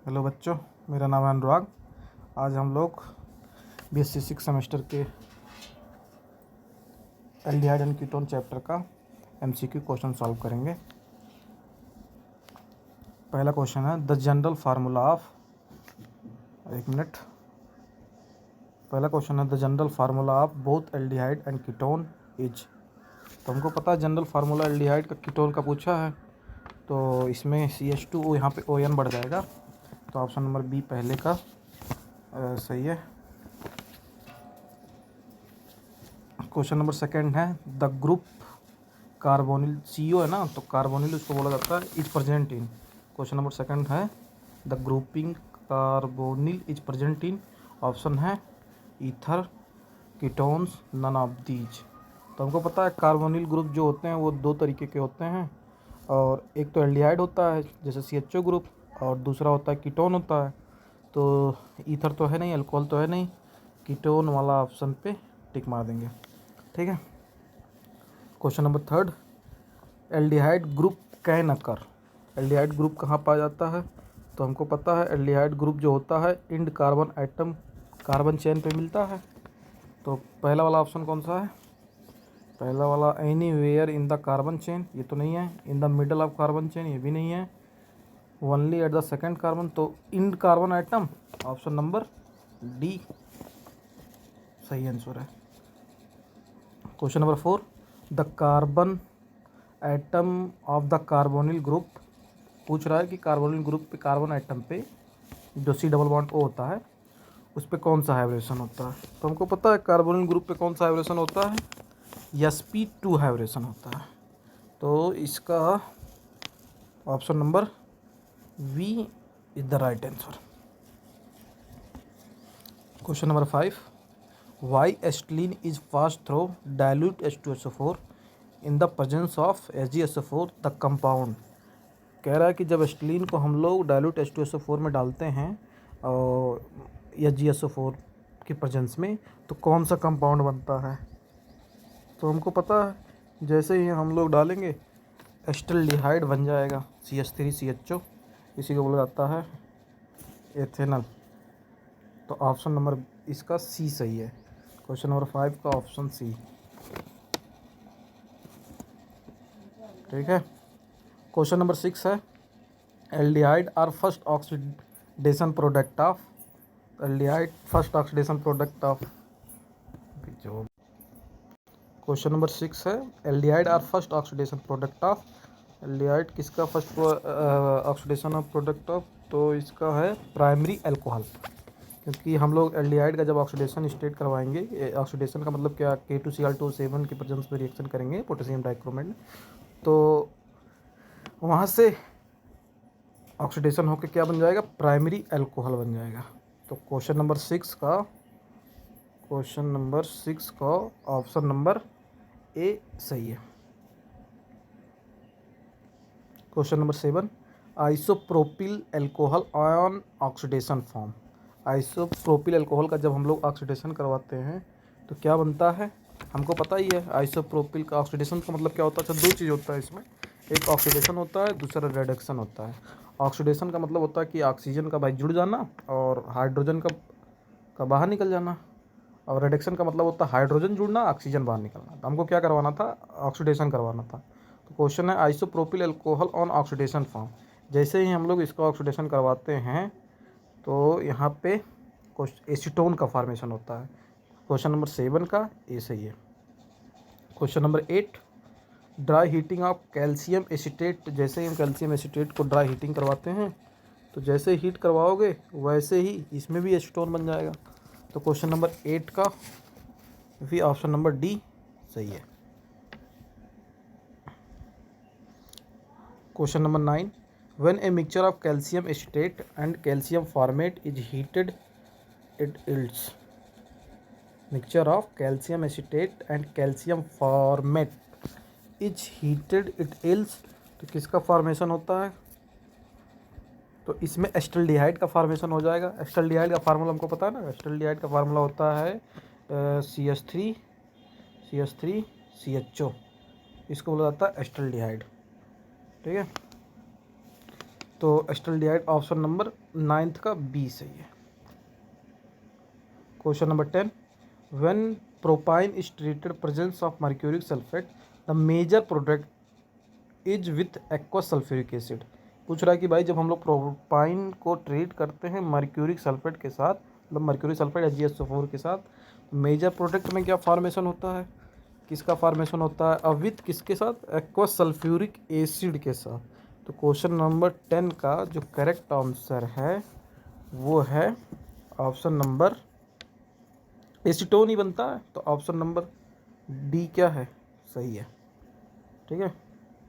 Hello बच्चों, मेरा नाम है अनुराग। आज हम लोग BSc 6 सेमेस्टर के एल्डिहाइड एंड कीटोन चैप्टर का MCQ क्वेश्चन सॉल्व करेंगे। पहला क्वेश्चन है द जनरल फार्मूला ऑफ पहला क्वेश्चन है the general formula of both aldehyde and ketone is. तो हमको पता है जनरल फार्मूला एल्डिहाइड का कीटोन का पूछा है, तो इसमें CH2O यहाँ पे ON बढ़ जाएगा। तो ऑप्शन नंबर बी पहले का सही है। क्वेश्चन नंबर सेकंड है द ग्रुप कार्बोनिल, CO है ना, तो कार्बोनिल उसको बोला जाता है is present in. Question number second है the grouping carbonyl is present in. Option है ether, ketones, none of these. तो हमको पता है कार्बोनिल ग्रुप जो होते हैं वो दो तरीके के होते हैं, और एक तो एल्डिहाइड होता है जैसे CHO ग्रुप, और दूसरा होता है कीटोन होता है। तो ईथर तो है नहीं, अल्कोहल तो है नहीं, कीटोन वाला ऑप्शन पे टिक मार देंगे। ठीक है। Question number third aldehyde group can occur. Aldehyde group कहाँ पाया जाता है? तो हमको पता है एल्डिहाइड ग्रुप जो होता है end carbon atom carbon chain पे मिलता है। तो पहला वाला ऑप्शन कौन सा है? पहला वाला anywhere in the carbon chain, ये तो नहीं है। In the middle of carbon chain, ये भी नहीं है। Only at the second carbon, तो end carbon atom, option number D सही आंसर है। Question number 4 the carbon atom of the carbonyl group. पूछ रहा है कि कार्बोनिल ग्रुप पे, कार्बन एटम पे जो C डबल बॉन्ड O होता है उस पे कौन सा हाइब्रेशन होता है? तो हमको पता है कार्बोनिल ग्रुप पे कौन सा हाइब्रेशन होता है, sp2 हाइब्रेशन होता है। तो इसका option number V is the right answer. Question number 5 why acetylene is pass through dilute H2SO4 in the presence of AgSO4 the compound. कह रहा है कि जब एस्टिलीन को हम लोग डाइल्यूट H2SO4 में डालते हैं और AgSO4 की प्रेजेंस में, तो कौन सा कंपाउंड बनता है? तो हमको पता है जैसे ही हम लोग डालेंगे एस्टल्डिहाइड बन जाएगा, CH3CHO, इसी को बोला जाता है एथेनल। तो ऑप्शन नंबर इसका C सही है। क्वेश्चन नंबर 5 का ऑप्शन C। ठीक है। क्वेश्चन नंबर 6 है aldehyde are first oxidation product of. Aldehyde first oxidation product of जो क्वेश्चन नंबर 6 है aldehyde are first oxidation product of. Aldehyde किसका first oxidation of product of? तो इसका है प्राइमरी अल्कोहल, क्योंकि हम लोग एल्डिहाइड का जब ऑक्सीडेशन स्टेट करवाएंगे, ऑक्सीडेशन का मतलब क्या, K2Cl2O7 की प्रेजेंस में रिएक्शन करेंगे पोटेशियम डाइक्रोमेट, तो वहाँ से ऑक्सीडेशन होकर क्या बन जाएगा, प्राइमरी अल्कोहल बन जाएगा। तो क्वेश्चन नंबर 6 का ऑप्शन नंबर A सही है। Question number 7 isopropyl alcohol ion oxidation form. Isopropyl alcohol का जब हम लोग ऑक्सीडेशन करवाते हैं तो क्या बनता है? हमको पता ही है आइसोप्रोपिल का ऑक्सीडेशन का मतलब क्या होता है। अच्छा, दो चीज़ होता है इसमें, एक ऑक्सीडेशन होता है, दूसरा रिडक्शन होता है। ऑक्सीडेशन का मतलब होता है कि ऑक्सीजन का भाई जुड़ जाना और हाइड्रोजन का बाहर निकल जाना, और रिडक्शन का मतलब होता है हाइड्रोजन जुड़ना, ऑक्सीजन बाहर निकलना। तो हमको क्या करवाना था, ऑक्सीडेशन करवाना था। तो क्वेश्चन है isopropyl alcohol on oxidation form. जैसे ही हम लोग इसका ऑक्सीडेशन करवाते हैं तो यहाँ पे एसीटोन का फॉर्मेशन होता है। क्वेश्चन नंबर 7 का ए सही है। Question number 8 dry heating of calcium acetate. जैसे ही हम कैल्शियम एसीटेट को ड्राई हीटिंग करवाते हैं तो जैसे हीट करवाओगे वैसे ही इसमें भी एसीटोन बन जाएगा। तो क्वेश्चन नंबर 8 का भी ऑप्शन नंबर डी सही है। Question number 9 when a mixture of calcium acetate and calcium formate is heated it yields. Mixture of calcium acetate and calcium formate is heated it yields. तो किसका formation होता है? तो इसमें एस्टल्डिहाइड का formation हो जाएगा। एस्टल्डिहाइड का फार्मूला हमको पता है ना, एस्टल्डिहाइड का फार्मूला होता है CH3CHO, इसको बोला जाता है एस्टल्डिहाइड। ठीक है। तो एस्टल्डिहाइड ऑप्शन नंबर 9 का बी सही है। Question number 10, when propyne is treated presence of mercuric sulphate the major product is with aqueous sulphuric acid. पूछ रहा है कि भाई जब हम लोग प्रोपाइन को ट्रीट करते हैं मर्क्यूरिक सल्फेट के साथ, मतलब मर्क्यूरिक सल्फेट या GSO4 के साथ, मेजर प्रोडक्ट में क्या फॉर्मेशन होता है, किसका फॉर्मेशन होता है, और विथ किसके साथ, एक्वस सल्फ्यूरिक एसिड के साथ। तो क्वेश्चन नंबर 10 का जो करेक्ट आंसर है वो है ऑप्शन नंबर, एसीटोन ही बनता है, तो ऑप्शन नंबर डी क्या है, सही है। ठीक है।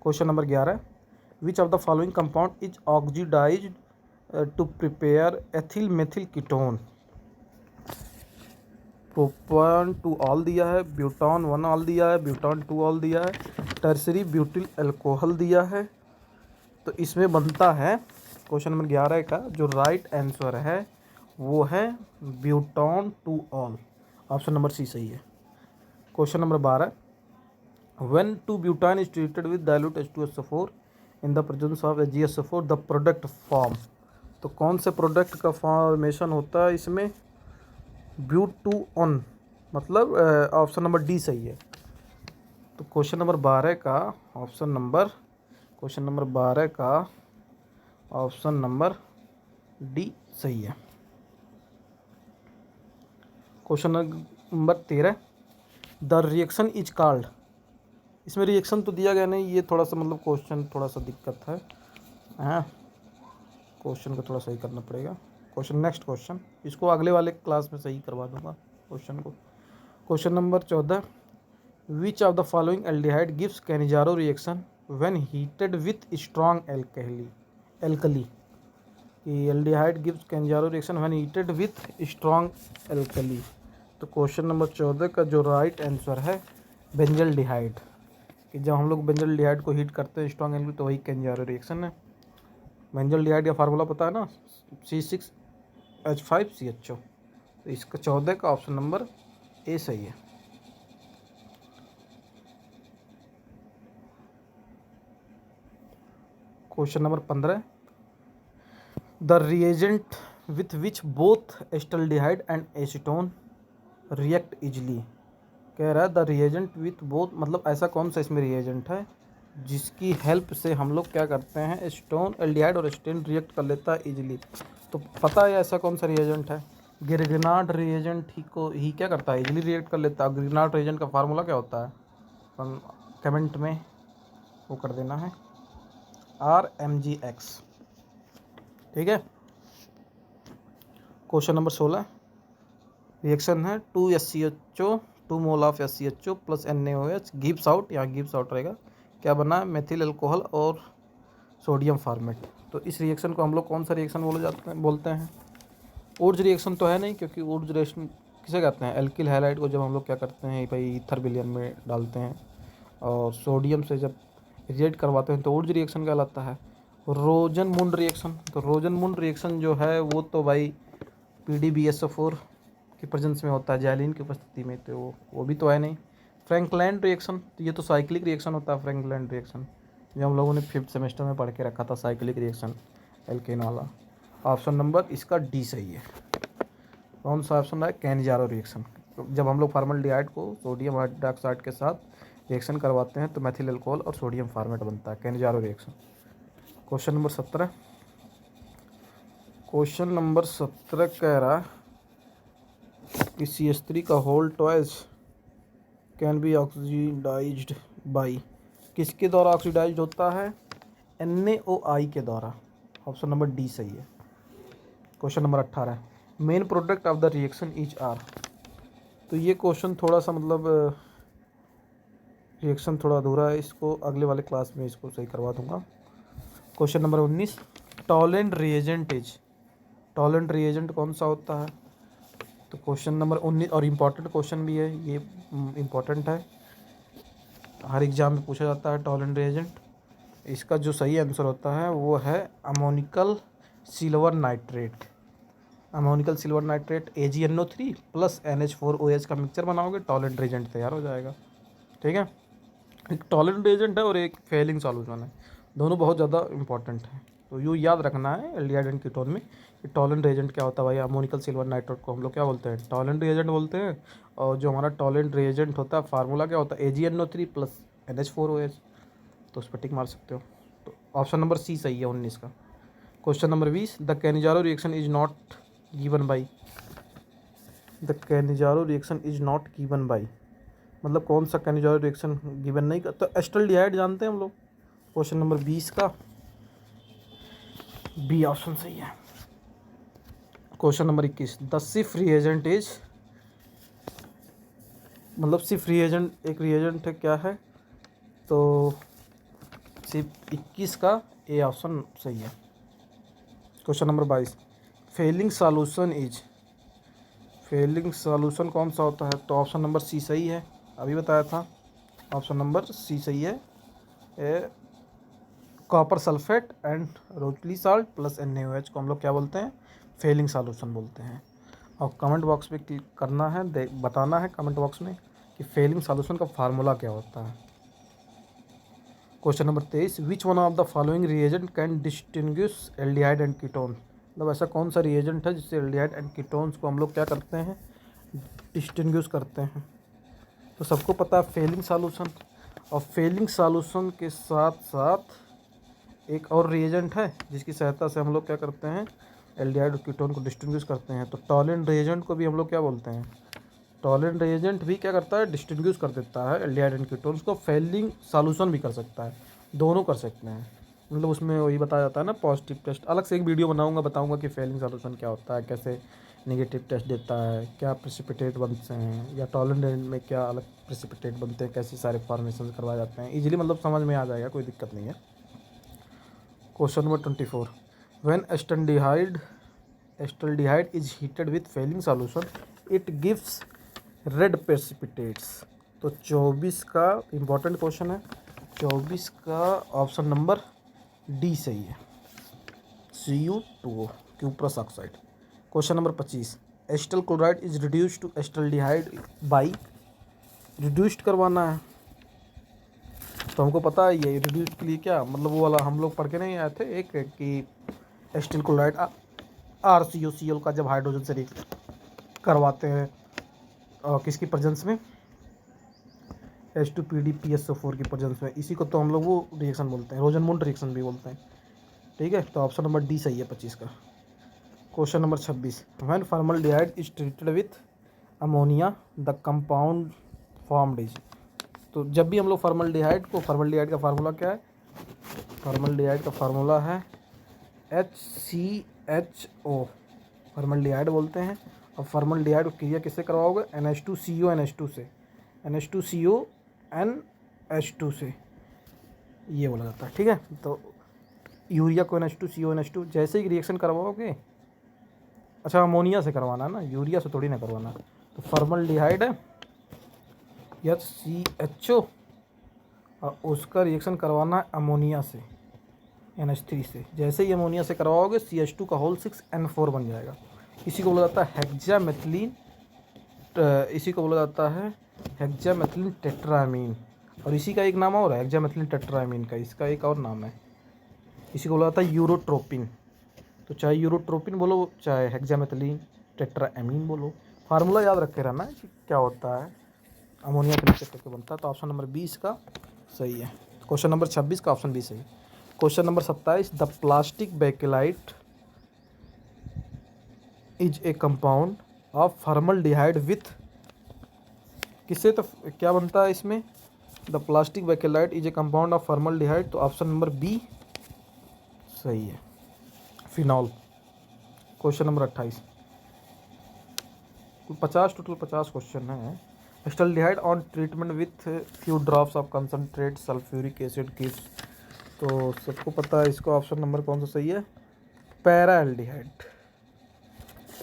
Question number 11, which of the following compound is oxidised to prepare ethyl methyl ketone. Propan 2 ol दिया है, ब्यूटान 1 ऑल दिया है, ब्यूटान 2 ऑल दिया है, टर्सरी ब्यूटिल अल्कोहल दिया है। तो इसमें बनता है, क्वेश्चन नंबर 11 का जो राइट आंसर है वो है butan 2 ol, option number C सही है। Question number 12, when 2 butan is treated with dilute H2SO4 in the presence of GSO4 the product form. तो कौन से प्रोडक्ट का फॉर्मेशन होता है इसमें, ब्यूटूऑन, मतलब ऑप्शन नंबर डी सही है। तो क्वेश्चन नंबर 12 का ऑप्शन नंबर, क्वेश्चन नंबर 12 का ऑप्शन नंबर डी सही है। Question number 13, the reaction is called. इसमें रिएक्शन तो दिया गया नहीं, ये थोड़ा सा मतलब क्वेश्चन थोड़ा सा दिक्कत है, हाँ क्वेश्चन को थोड़ा सही करना पड़ेगा। क्वेश्चन, नेक्स्ट क्वेश्चन, इसको अगले वाले क्लास में सही करवा दूंगा क्वेश्चन को। Question number 14, which of the following aldehyde gives Cannizzaro reaction when heated with strong alkali. Aldehyde gives Cannizzaro reaction when heated with strong alkali. तो क्वेश्चन नंबर 14 का जो राइट आंसर है बेंजल्डिहाइड, कि जब हम लोग बेंजल्डिहाइड को हीट करते हैं स्ट्रॉन्ग एल्कली तो वही कैनिजारो रिएक्शन है। बेंजल्डिहाइड का फार्मूला पता है ना, C6H5CHO। तो इसका 14 का ऑप्शन नंबर ए सही है। Question number 15, the reagent with which both acetaldehyde and acetone react easily. कह रहा है द रिएजेंट विथ बोथ, मतलब ऐसा कौन सा इसमें रिएजेंट है जिसकी हेल्प से हम लोग क्या करते हैं, एसीटोन एल्डिहाइड और एसीटेन रिएक्ट कर लेता है इजीली। तो पता है ऐसा कौन सा रिएजेंट है, ग्रिग्नार्ड रिएजेंट ही क्या करता है, इजीली रिएक्ट कर लेता है। ग्रिग्नार्ड रिएजेंट का फार्मूला क्या होता है, कमेंट में वो कर देना है, RMgX। ठीक है। क्वेश्चन नंबर 16, रिएक्शन है 2SCHO 2 mole of SCHO plus NaOH gives out, यहाँ गिव्स आउट रहेगा, क्या बना, मेथिल अल्कोहल और सोडियम फॉर्मेट। तो इस रिएक्शन को हम लोग कौन सा रिएक्शन बोलते हैं, ऊर्ज रिएक्शन तो है नहीं, क्योंकि ऊर्ज रिएक्शन किसे कहते हैं, एल्किल हैलाइड को जब हम लोग क्या करते हैं भाई ईथर विलयन में डालते हैं और सोडियम से जब रिएक्ट करवाते हैं तो ऊर्ज रिएक्शन कहलाता है। रोजनमुंड रिएक्शन, तो रोजनमुंड रिएक्शन जो है वो तो भाई PDBSO4 की प्रेजेंस में होता है, जैलिन की उपस्थिति में, तो वो भी तो है नहीं। फ्रैंकलैंड रिएक्शन, तो ये तो साइक्लिक रिएक्शन होता है, फ्रैंकलैंड रिएक्शन जो हम लोगों ने 5th सेमेस्टर में पढ़ के रखा था, साइक्लिक रिएक्शन एल्केन वाला। ऑप्शन नंबर इसका डी सही है। कौन सा ऑप्शन है, कैनिजारो रिएक्शन। तो जब हम लोग फॉर्मल्डिहाइड को सोडियम हाइड्रोक्साइड के साथ रिएक्शन करवाते हैं तो मेथिल अल्कोहल और सोडियम फॉर्मेट बनता है, Cannizzaro reaction. Question number 17, question number 17 कह रहा कि CH3 का whole twice can be oxidised by, किसके द्वारा ऑक्सीडाइज्ड होता है, NaOI के द्वारा, ऑप्शन नंबर डी सही है। Question number 18, main product of the reaction is R. तो ये क्वेश्चन थोड़ा सा मतलब रिएक्शन थोड़ा अधूरा है, इसको अगले वाले क्लास में इसको सही करवा दूंगा। Question number 19, Tollens reagent is, Tollens reagent कौन सा होता है। तो क्वेश्चन नंबर 19 और इम्पॉर्टेंट क्वेश्चन भी है, ये इम्पॉर्टेंट है, हर एग्जाम में पूछा जाता है टॉलेंट रिएजेंट। इसका जो सही आंसर होता है वो है ammoniacal silver nitrate. Ammoniacal silver nitrate AgNO3 plus NH4OH का मिक्सचर बनाओगे, टॉलेंट रिएजेंट तैयार हो जाएगा। ठीक है, एक टॉलेंट रिएजेंट है और एक फेलिंग सॉल्यूशन है, दोनों बहुत ज़्यादा इम्पॉर्टेंट है। तो यू याद रखना है एल्डिहाइड एंड कीटोन में कि टॉलेंट रिएजेंट क्या होता है भाई। अमोनिकल सिल्वर नाइट्रेट को हम लोग क्या बोलते हैं, टॉलेंट रिएजेंट बोलते हैं। और जो हमारा टॉलेंट रिएजेंट होता है फार्मूला क्या होता है, AgNO3 प्लस NH4OH। तो उस पर टिक मार सकते हो। तो ऑप्शन नंबर सी सही है 19 का। Question number 20, the Cannizzaro reaction is not given by. The Cannizzaro reaction is not given by मतलब कौन सा कैनिजारो रिएक्शन गिवन नहीं करता, तो एस्टल्डिहाइड जानते हैं हम लोग। क्वेश्चन नंबर 20 का बी ऑप्शन सही है। क्वेश्चन नंबर 21, द सिफ रिएजेंट इज मतलब सिफ रिएजेंट एक रिएजेंट है क्या है, तो सिर्फ 21 का ए ऑप्शन सही है। Question number 22, Fehling solution is, Fehling solution कौन सा होता है, तो ऑप्शन नंबर सी सही है, अभी बताया था। ऑप्शन नंबर सी सही है, copper sulphate and Rochelle salt plus NaOH को हम लोग क्या बोलते हैं, फेलिंग सॉल्यूशन बोलते हैं। और कमेंट बॉक्स में क्लिक करना है, बताना है कमेंट बॉक्स में कि फेलिंग सॉल्यूशन का फार्मूला क्या होता है। Question number 23, which one of the following reagent can distinguish aldehyde and ketone मतलब ऐसा कौन सा रिएजेंट है जिससे एल्डिहाइड एंड कीटोन्स को हम लोग क्या करते हैं, डिस्टिंग्विश करते हैं। तो सबको पता है फेलिंग सॉल्यूशन, और फेलिंग सॉल्यूशन के साथ साथ एक और रिएजेंट है जिसकी सहायता से हम लोग क्या करते हैं, एल्डिहाइड और कीटोन को डिस्टिंग्विश करते हैं। तो टॉलेंट रिएजेंट को भी हम लोग क्या बोलते हैं, टॉलेंट रिएजेंट भी क्या करता है, डिस्टिंग्विश कर देता है एल्डिहाइड एंड कीटोन्स को। फेलिंग सॉल्यूशन भी कर सकता है, दोनों कर सकते हैं। मतलब उसमें वही बताया जाता है ना पॉजिटिव टेस्ट, अलग से एक वीडियो बनाऊंगा, बताऊंगा कि फेलिंग सॉल्यूशन क्या होता है, कैसे नेगेटिव टेस्ट देता है, क्या प्रेसिपिटेट बनते हैं, या टॉलेंट में क्या अलग प्रेसिपिटेट बनते हैं, कैसे सारे फॉर्मेशन करवाए जाते हैं। इजीली मतलब समझ में आ जाएगा, कोई दिक्कत नहीं है। Question number 24, when acetaldehyde is heated with Fehling solution it gives red precipitates. तो 24 का इम्पोर्टेंट क्वेश्चन है, 24 का ऑप्शन नंबर डी सही है, Cu2O cuprous oxide. Question number 25, acetyl chloride is reduced to acetaldehyde by, reduced करवाना है तो हमको पता है ये रिड्यूस के लिए क्या मतलब, वो वाला हम लोग पढ़ के नहीं आए थे एक कि एस्टिल क्लोराइड RCOCl का जब हाइड्रोजन से रिएक्ट करवाते हैं किसकी प्रेजेंस में, H2PDPSO4 की प्रेजेंस में, इसी को तो हम लोग वो रिएक्शन बोलते हैं, रोजनमुंड रिएक्शन भी बोलते हैं। ठीक है, तो ऑप्शन नंबर डी सही है 25 का। Question number 26, when formaldehyde is treated with ammonia the compound formed is. तो जब भी हम लोग फॉर्मल्डिहाइड का फार्मूला क्या है, फॉर्मल्डिहाइड का फार्मूला है HCHO, फॉर्मल्डिहाइड बोलते हैं। और फॉर्मल्डिहाइड क्रिया किससे करवाओगे, NH2CO से, NH2CO से ये बोला जाता है। ठीक है, तो यूरिया को NH2CO जैसे ही रिएक्शन करवाओगे, अच्छा अमोनिया से करवाना है ना, यूरिया से थोड़ी ना करवाना। तो फॉर्मल्डिहाइड है HCHO और उसका रिएक्शन करवाना है अमोनिया से NH3 से। जैसे ही अमोनिया से करवाओगे CH2 का होल 6N4 बन जाएगा। इसी को बोला जाता है हेक्सामेथिलीन, इसी को बोला जाता है हेक्सामेथिलीन टेट्रामीन। और इसी का एक नाम और है हेक्सामेथिलीन टेट्रामीन का, इसका एक और नाम है, इसी को बोला जाता है यूरोट्रोपिन। तो चाहे यूरोट्रोपिन बोलो चाहे हेक्सामेथिलीन टेट्रामीन बोलो, फार्मूला याद रखे रहना है कि क्या होता है, अमोनिया के नीचे करके बनता है। तो ऑप्शन नंबर 20 का सही है। क्वेश्चन नंबर 26 का ऑप्शन बी सही। Question number 27, the plastic bakelite is a compound of formaldehyde with, किससे तो क्या बनता है इसमें, the plastic bakelite is a compound of formaldehyde. तो ऑप्शन नंबर बी सही है, phenol. Question number 28, 50 total 50 question है। Acetaldehyde on treatment with few drops of concentrate sulphuric acid gives. तो सबको पता है इसको ऑप्शन नंबर कौन सा सही है, पैरा एल्डिहाइड।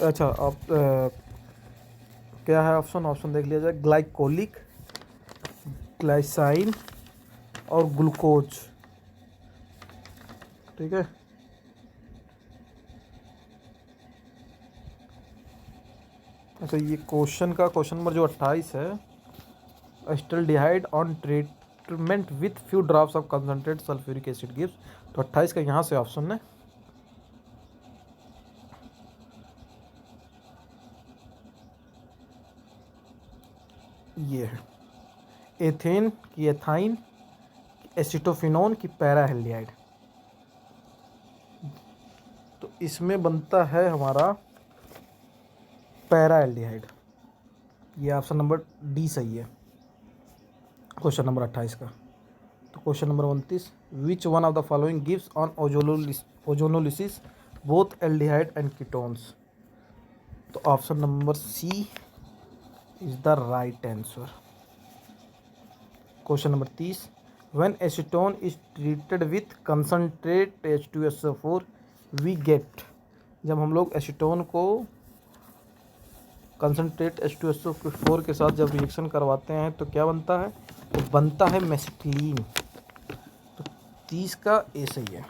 अच्छा आप क्या है ऑप्शन देख लिया जाए, ग्लाइकोलिक, ग्लाइसाइन और ग्लूकोज। ठीक है, अच्छा ये क्वेश्चन नंबर जो 28 है, acetaldehyde on treatment with few drops of concentrate sulphuric acid gives. तो 28 का यहाँ से ऑप्शन है ये है एथेन की एथाइन, एसिटोफिनोन की पैराहेल्डिहाइड। तो इसमें बनता है हमारा पैराहेल्डिहाइड। ये ऑप्शन नंबर डी सही है क्वेश्चन नंबर 28 का। तो question number 29, which one of the following gives on ozonolysis both aldehyde and ketones. तो option number C is the right answer. Question number 30, when acetone is treated with concentrate H2SO4 we get. जब हम लोग acetone को concentrate H2SO4 के साथ जब reaction करवाते हैं तो क्या बनता है? तो बनता है मेसिटिलीन। तो 30 का ए सही है।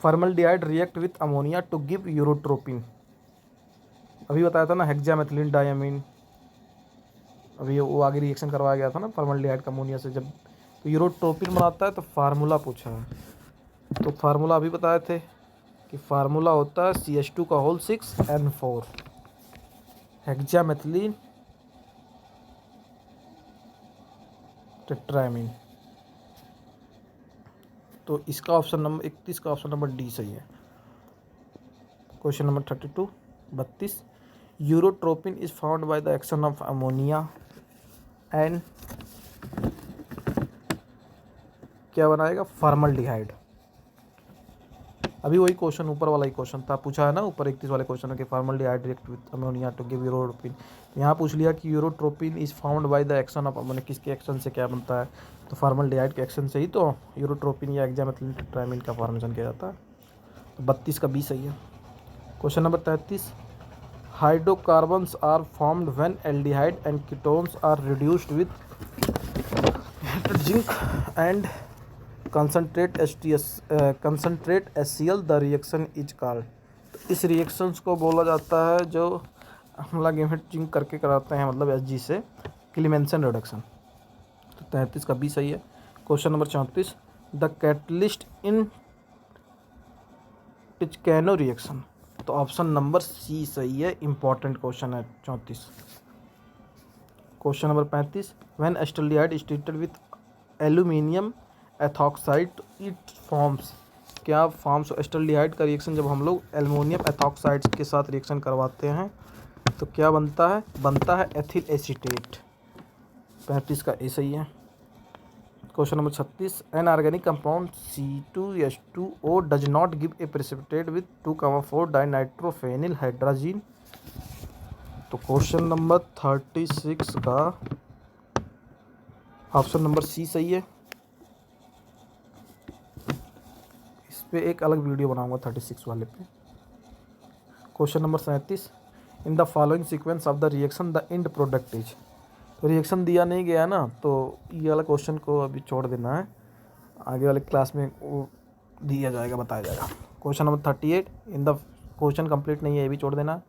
Formaldehyde react with ammonia to give urotropine. अभी बताया था ना हेक्सामेथिलीन डायमीन, अभी वो आगे रिएक्शन करवाया गया था ना फॉर्मल्डिहाइड का अमोनिया से जब, तो यूरोट्रोपिन बनाता है। तो फार्मूला पूछा है, तो फार्मूला अभी बताए थे कि फार्मूला होता है CH2 का होल 6N4 हेक्सामेथिलीन टेट्रामीन। तो इसका ऑप्शन नंबर 31 का ऑप्शन नंबर डी सही है। Question number 32, urotropine is found by the action of ammonia and क्या बनाएगा? फॉर्मल्डिहाइड। अभी वही क्वेश्चन ऊपर वाला ही क्वेश्चन था, पूछा है ना ऊपर 31 वाले क्वेश्चन में कि formaldehyde react with ammonia to give urotropine. यहाँ पूछ लिया कि urotropine is found by the action of ammonia, किसके एक्शन से क्या बनता है? तो फॉर्मल्डिहाइड के एक्शन से ही तो यूरोट्रोपिन या हेक्सामेथिलीन टेट्रामीन का फॉर्मेशन किया जाता है। तो 32 का बी सही है। Question number 33, hydrocarbons are formed when aldehyde and ketones are reduced with zinc and concentrate HCl the reaction is called. तो इस रिएक्शंस को बोला जाता है जो हम लोग जिंक करके कराते हैं, मतलब Hg से, क्लीमेंसन रिडक्शन। तो 33 का बी सही है। Question number 34, the catalyst in Tishchenko reaction. तो ऑप्शन नंबर सी सही है, इंपॉर्टेंट क्वेश्चन है 34। Question number 35, when acetaldehyde is treated with aluminium ethoxide it forms. क्या फॉर्म्स एस्टल्डिहाइड का रिएक्शन जब हम लोग एल्युमिनियम एथॉक्साइड के साथ रिएक्शन करवाते हैं तो क्या बनता है? बनता है एथिल एसीटेट। 35 का ए सही है। Question number 36, an organic compound C2H2O does not give a precipitate with 2,4 dinitrophenyl hydrazine. तो क्वेश्चन नंबर 36 का ऑप्शन नंबर सी सही है। इस पे एक अलग वीडियो बनाऊंगा 36 वाले पे। Question number 37, in the following sequence of the reaction the end product is. तो रिएक्शन दिया नहीं गया ना, तो ये वाला क्वेश्चन को अभी छोड़ देना है, आगे वाले क्लास में वो दिया जाएगा, बताया जाएगा। Question number 38, in the question complete नहीं है, ये भी छोड़ देना।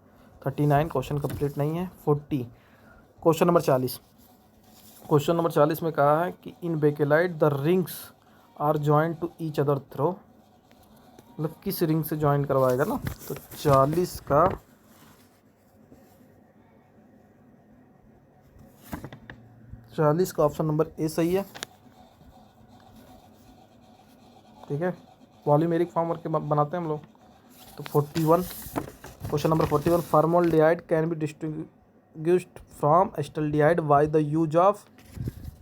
39 क्वेश्चन कंप्लीट नहीं है। 40 क्वेश्चन नंबर 40। क्वेश्चन नंबर 40 में कहा है कि in bakelite the rings are joint to each other through. मतलब किस रिंग से जॉइन करवाएगा ना। तो 40 का ऑप्शन नंबर ए सही है। ठीक है, पॉलीमेरिक फॉर्म करके बनाते हैं हम लोग। तो 41 question number 41, formaldehyde can be distinguished from acetaldehyde by the use of.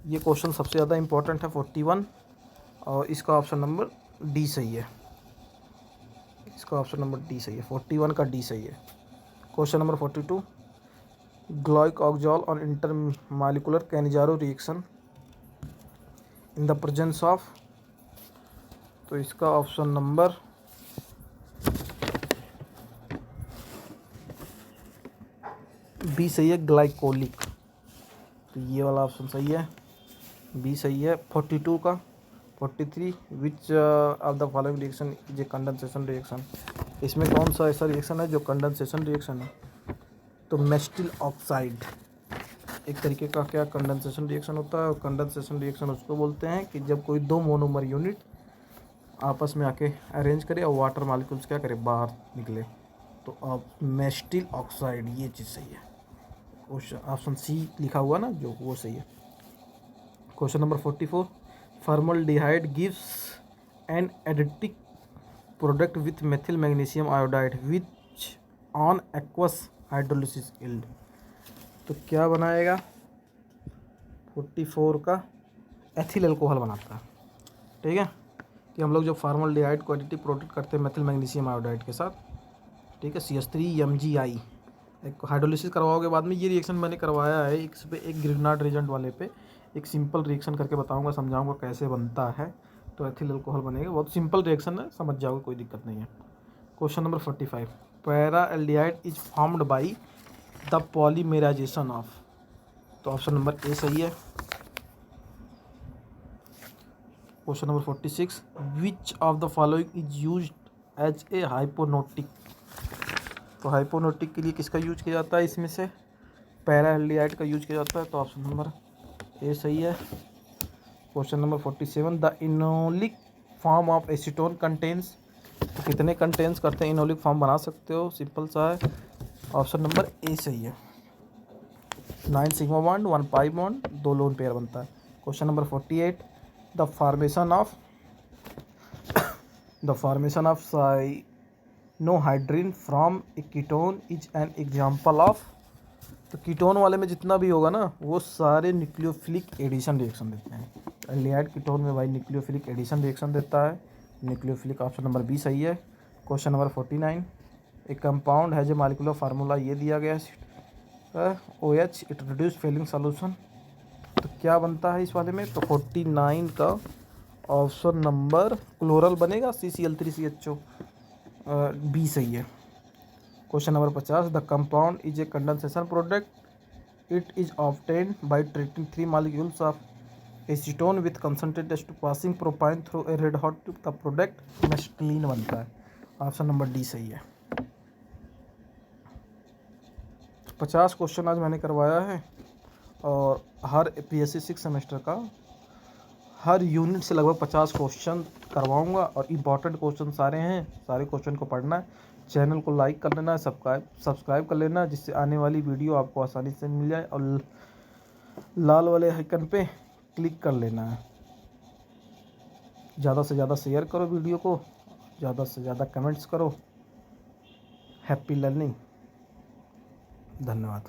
ये क्वेश्चन सबसे ज़्यादा इंपॉर्टेंट है 41, और इसका ऑप्शन नंबर डी सही है। इसका ऑप्शन नंबर डी सही है, 41 का डी सही है। Question number 42, glyoxal on intermolecular Cannizzaro reaction in the presence of. तो इसका ऑप्शन नंबर बी सही है, ग्लाइकोलिक। तो ये वाला ऑप्शन सही है, बी सही है। 42 का 43, विच of the following reaction is a condensation reaction. इसमें कौन सा ऐसा रिएक्शन है जो कंडेंसेशन रिएक्शन है? तो मेस्टिल ऑक्साइड एक तरीके का क्या कंडेंसेशन रिएक्शन होता है। और कंडेंसेशन रिएक्शन उसको बोलते हैं कि जब कोई दो मोनोमर यूनिट आपस में आके अरेंज करे और वाटर मॉलिक्यूल्स क्या करे, बाहर निकले। तो अब मेस्टिल ऑक्साइड ये चीज़ सही है। ऑप्शन सी लिखा हुआ ना जो, वो सही है। Question number 44, formaldehyde gives an additive product with methyl magnesium iodide which on aqueous hydrolysis yield. तो क्या बनाएगा 44 का, एथिल अल्कोहल बनाता है। ठीक है, कि हम लोग जो फॉर्मल्डिहाइड को एडिटिव प्रोडक्ट करते हैं मेथिल मैग्नीशियम आयोडाइड के साथ, ठीक है, CH3 MgI, एक हाइड्रोलिसिस करवाओगे बाद में। ये रिएक्शन मैंने करवाया है इस पे, एक ग्रिग्नार्ड रेजेंट वाले पे, एक सिंपल रिएक्शन करके बताऊंगा, समझाऊंगा कैसे बनता है। तो एथिल अल्कोहल बनेगा, बहुत सिंपल रिएक्शन है, समझ जाओगे, कोई दिक्कत नहीं है। Question number 45, para aldehyde is formed by the polymerisation of. तो ऑप्शन नंबर ए सही है। Question number 46, which of the following is used as a hypnotic. तो हाइपोनोटिक के लिए किसका यूज किया जाता है इसमें से, पैरा एल्डिहाइड का यूज किया जाता है। तो ऑप्शन नंबर ए सही है। Question number 47, the enolic form of acetone contains. तो कितने कंटेन्स करते हैं, इनोलिक फॉर्म बना सकते हो, सिंपल सा है। ऑप्शन नंबर ए सही है। 9 sigma bond 1 pi bond 2 lone pair बनता है। Question number 48, the formation of cyanohydrin from A ketone is an example of. तो कीटोन वाले में जितना भी होगा ना वो सारे न्यूक्लियोफिलिक एडिशन रिएक्शन देते हैं। एल्डिहाइड कीटोन में भाई न्यूक्लियोफिलिक एडिशन रिएक्शन देता है, न्यूक्लियोफिलिक। ऑप्शन नंबर बी सही है। क्वेश्चन नंबर 49, एक कंपाउंड है जो मालिकुलर फार्मूला ये दिया गया है OH, it reduce Fehling solution. तो क्या बनता है इस वाले में, तो 49 का ऑप्शन नंबर क्लोरल बनेगा, CCl3CHO, बी सही है। Question number 50, the compound is a condensation product, it is obtained by treating 3 molecules of acetone with concentrated to passing propyne through a red hot tube. The product mesitylene बनता है। Option number D सही है। 50 question आज मैंने करवाया है, और हर PSC 6 semester का हर यूनिट से लगभग 50 क्वेश्चन करवाऊंगा, और इम्पॉर्टेंट क्वेश्चन सारे हैं, सारे क्वेश्चन को पढ़ना है। चैनल को लाइक कर लेना है, सब्सक्राइब कर लेना, जिससे आने वाली वीडियो आपको आसानी से मिल जाए, और लाल वाले आइकन पे क्लिक कर लेना है। ज़्यादा से ज़्यादा शेयर करो वीडियो को, ज़्यादा से ज़्यादा कमेंट्स करो। Happy learning. धन्यवाद।